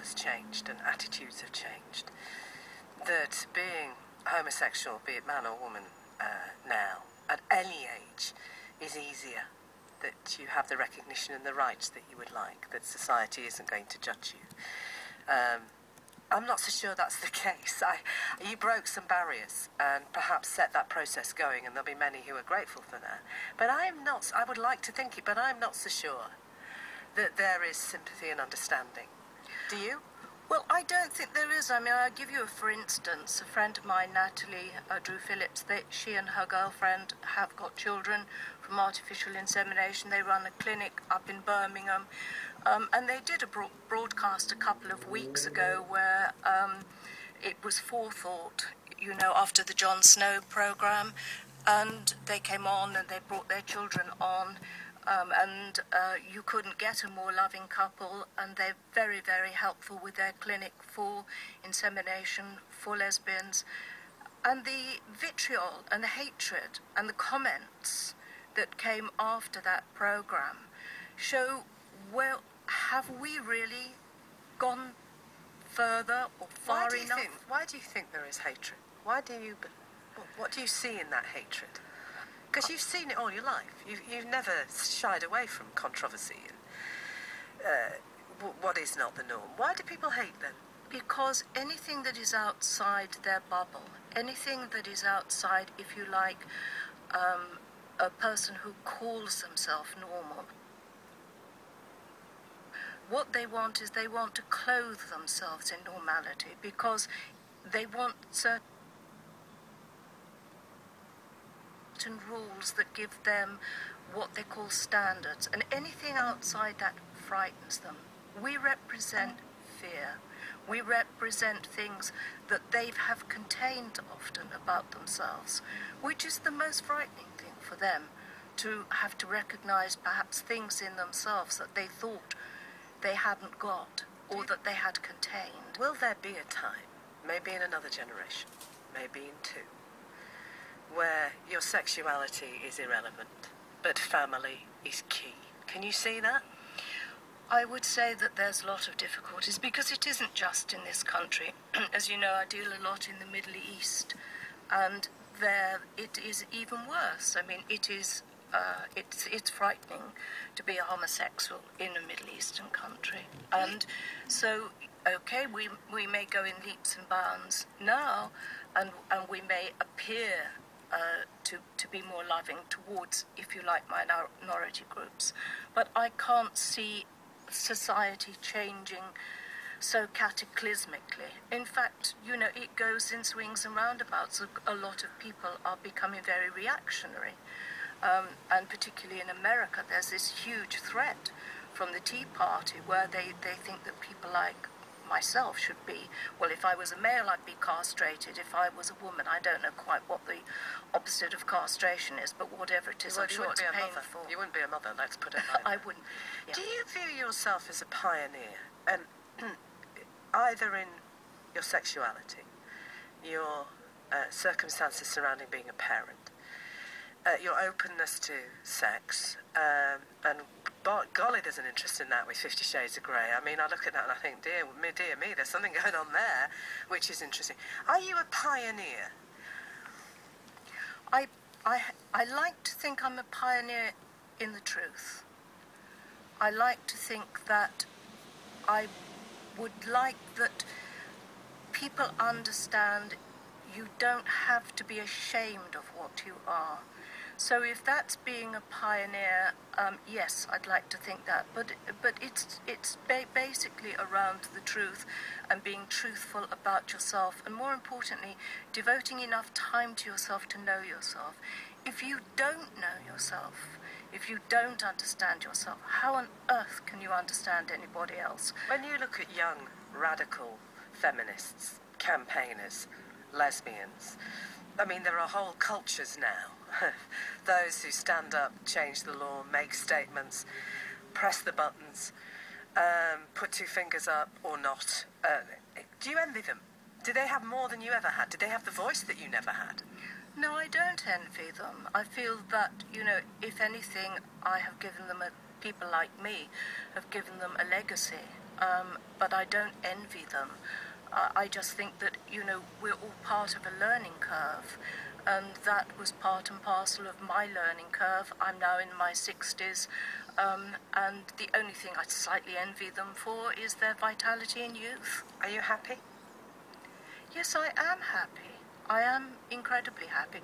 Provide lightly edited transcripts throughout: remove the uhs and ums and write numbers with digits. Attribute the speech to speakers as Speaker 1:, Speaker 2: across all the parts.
Speaker 1: has changed and attitudes have changed. That being homosexual, be it man or woman, now, at any age, is easier. That you have the recognition and the rights that you would like, that society isn't going to judge you. I'm not so sure that's the case. You broke some barriers and perhaps set that process going, and there'll be many who are grateful for that. But I would like to think it, but I'm not so sure that there is sympathy and understanding. Do you?
Speaker 2: Well, I don't think there is. I mean, I'll give you for instance, a friend of mine, Natalie Drew Phillips, she and her girlfriend have got children from artificial insemination. They run a clinic up in Birmingham. And they did a broadcast a couple of weeks ago where it was forethought, after the Jon Snow programme, and they came on and they brought their children on, and you couldn't get a more loving couple, and they're very, very helpful with their clinic for insemination for lesbians. And the vitriol and the hatred and the comments that came after that programme show, well, have we really gone further or far enough?
Speaker 1: Why do you think there is hatred? What do you see in that hatred? Because you've seen it all your life. You've never shied away from controversy and what is not the norm. Why do people hate them?
Speaker 2: Because anything that is outside their bubble, anything that is outside, if you like, a person who calls themselves normal, what they want is they want to clothe themselves in normality because they want certain rules that give them what they call standards, and anything outside that frightens them. We represent fear. We represent things that they have contained often about themselves, which is the most frightening thing for them, to have to recognise perhaps things in themselves that they thought they hadn't got, or that they had contained.
Speaker 1: Will there be a time, maybe in another generation, maybe in two, where your sexuality is irrelevant, but family is key? Can you see that?
Speaker 2: I would say that there's a lot of difficulties, because it isn't just in this country. As you know, I deal a lot in the Middle East, and there it is even worse. I mean, it's frightening to be a homosexual in a Middle Eastern country. And so, okay, we may go in leaps and bounds now, and we may appear to be more loving towards, if you like, minority groups. But I can't see society changing so cataclysmically. In fact, it goes in swings and roundabouts. A lot of people are becoming very reactionary. And particularly in America, there's this huge threat from the Tea Party where they think that people like myself should be, well, if I was a male, I'd be castrated. If I was a woman, I don't know quite what the opposite of castration is, but whatever it is, I'm sure it's painful.
Speaker 1: You wouldn't be a mother, let's put it like that.
Speaker 2: I wouldn't. Yeah.
Speaker 1: Do you view yourself as a pioneer, and either in your sexuality, your circumstances surrounding being a parent, your openness to sex, and golly, there's an interest in that with 50 Shades of Grey. I mean, I look at that and I think, dear me, there's something going on there, which is interesting. Are you a pioneer?
Speaker 2: I like to think I'm a pioneer in the truth. I like to think that I would like that people understand you don't have to be ashamed of what you are. So if that's being a pioneer, yes, I'd like to think that. But it's basically around the truth and being truthful about yourself, and more importantly, devoting enough time to yourself to know yourself. If you don't know yourself, if you don't understand yourself, how on earth can you understand anybody else?
Speaker 1: When you look at young, radical feminists, campaigners, lesbians, I mean, there are whole cultures now. Those who stand up, change the law, make statements, press the buttons, put two fingers up or not. Do you envy them? Do they have more than you ever had? Did they have the voice that you never had?
Speaker 2: No, I don't envy them. I feel that, if anything, I have given them, people like me, have given them a legacy. but I don't envy them. I just think that, you know, we're all part of a learning curve, and that was part and parcel of my learning curve. I'm now in my 60s, and the only thing I slightly envy them for is their vitality and youth.
Speaker 1: Are you happy?
Speaker 2: Yes, I am happy. I am incredibly happy.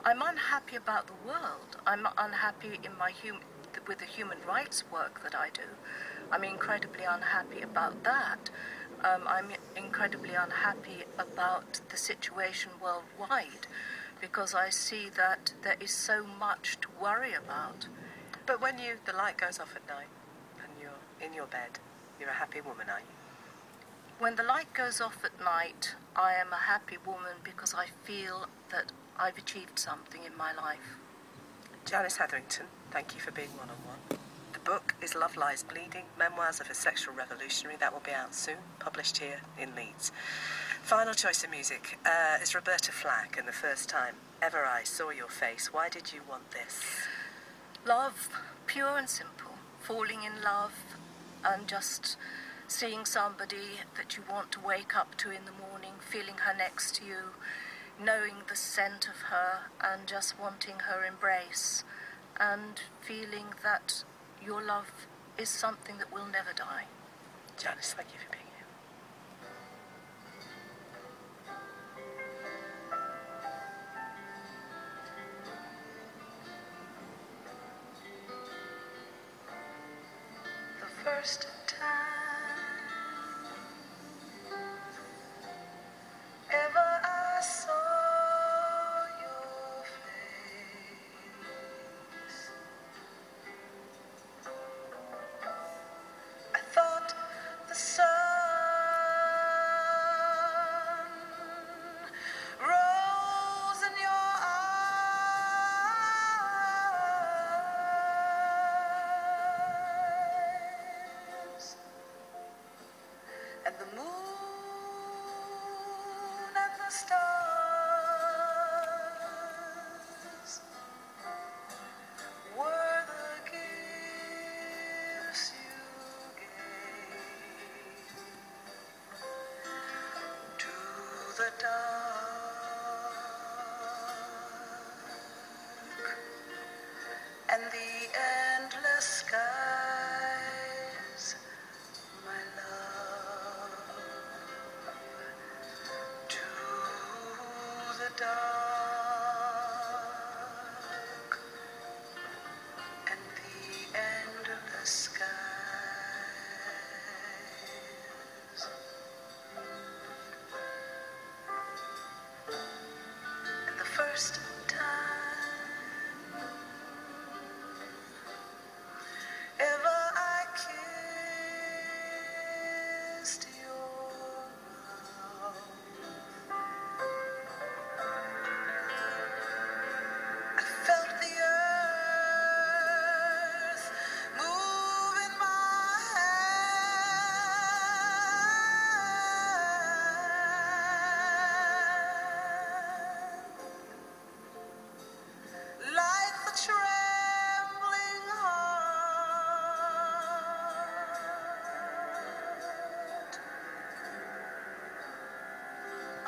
Speaker 2: I'm unhappy about the world. I'm unhappy in with the human rights work that I do. I'm incredibly unhappy about that. I'm incredibly unhappy about the situation worldwide, because I see that there is so much to worry about.
Speaker 1: But when the light goes off at night and you're in your bed, you're a happy woman, are you?
Speaker 2: When the light goes off at night, I am a happy woman because I feel that I've achieved something in my life.
Speaker 1: Janis Hetherington, thank you for being one-on-one. The book is Love Lies Bleeding, Memoirs of a Sexual Revolutionary. That will be out soon, published here in Leeds. Final choice of music is Roberta Flack, and The First Time Ever I Saw Your Face. Why did you want this?
Speaker 2: Love, pure and simple. Falling in love and just seeing somebody that you want to wake up to in the morning, feeling her next to you, knowing the scent of her and just wanting her embrace, and feeling that your love is something that will never die.
Speaker 1: Janis, thank you for being here.
Speaker 2: The first time ever I saw your face, I thought the sun rose in your eyes, and the moon and the stars were the gifts you gave to the dark and the endless skies, my love, to the dark and the endless skies. And the first time ever I kissed your mouth, I felt the earth move in my hand, like the trembling heart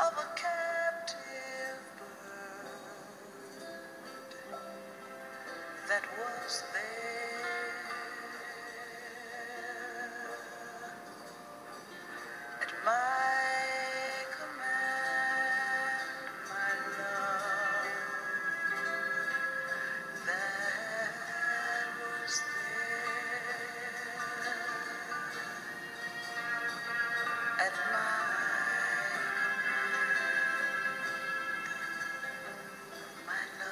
Speaker 2: of a captive bird that was there at my command, my love, that was there at my love.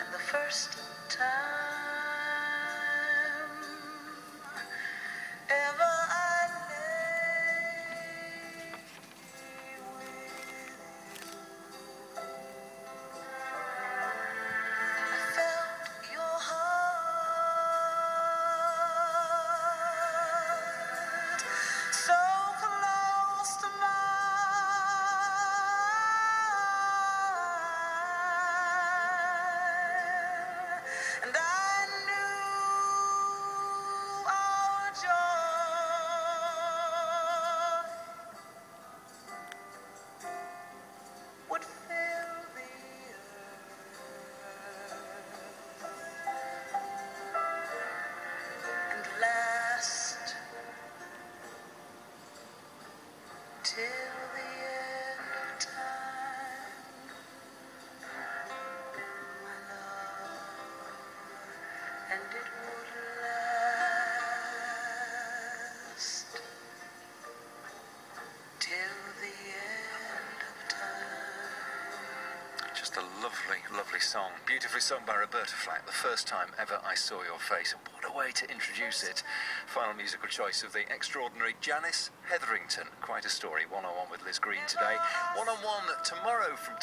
Speaker 2: And the first time ever I lay with you, I felt your heart so close to mine, and I
Speaker 3: Lovely, lovely song. Beautifully sung by Roberta Flack. The first time ever I saw your face. And what a way to introduce it. Final musical choice of the extraordinary Janis Hetherington. Quite a story. One-on-one with Liz Green today. One-on-one tomorrow from